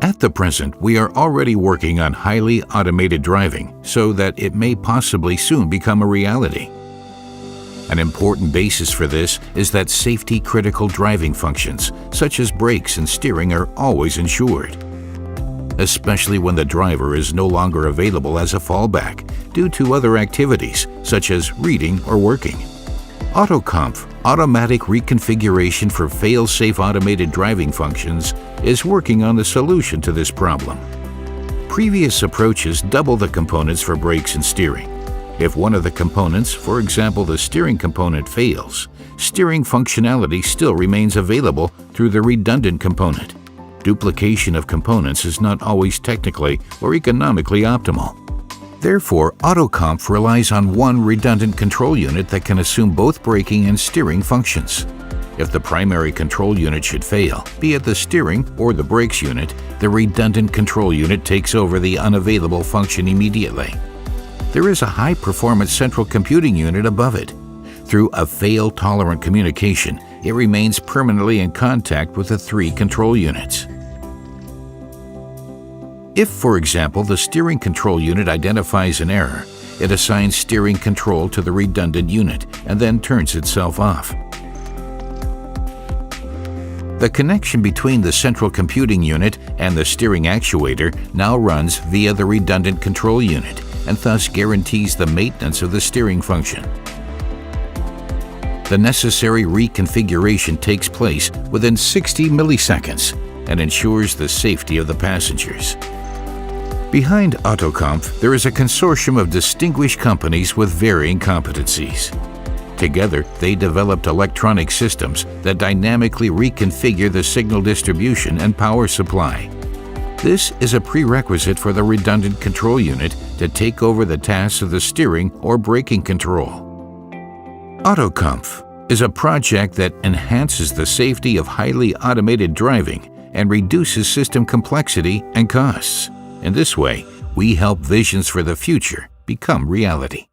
At the present, we are already working on highly automated driving so that it may possibly soon become a reality. An important basis for this is that safety-critical driving functions, such as brakes and steering, are always ensured, especially when the driver is no longer available as a fallback due to other activities, such as reading or working. AutoKonf, Automatic Reconfiguration for Fail-Safe Automated Driving Functions, is working on the solution to this problem. Previous approaches double the components for brakes and steering. If one of the components, for example the steering component, fails, steering functionality still remains available through the redundant component. Duplication of components is not always technically or economically optimal. Therefore, AutoKonf relies on one redundant control unit that can assume both braking and steering functions. If the primary control unit should fail, be it the steering or the brakes unit, the redundant control unit takes over the unavailable function immediately. There is a high-performance central computing unit above it. Through a fail-tolerant communication, it remains permanently in contact with the three control units. If, for example, the steering control unit identifies an error, it assigns steering control to the redundant unit and then turns itself off. The connection between the central computing unit and the steering actuator now runs via the redundant control unit and thus guarantees the maintenance of the steering function. The necessary reconfiguration takes place within 60 milliseconds and ensures the safety of the passengers. Behind AutoKonf, there is a consortium of distinguished companies with varying competencies. Together, they developed electronic systems that dynamically reconfigure the signal distribution and power supply. This is a prerequisite for the redundant control unit to take over the tasks of the steering or braking control. AutoKonf is a project that enhances the safety of highly automated driving and reduces system complexity and costs. In this way, we help visions for the future become reality.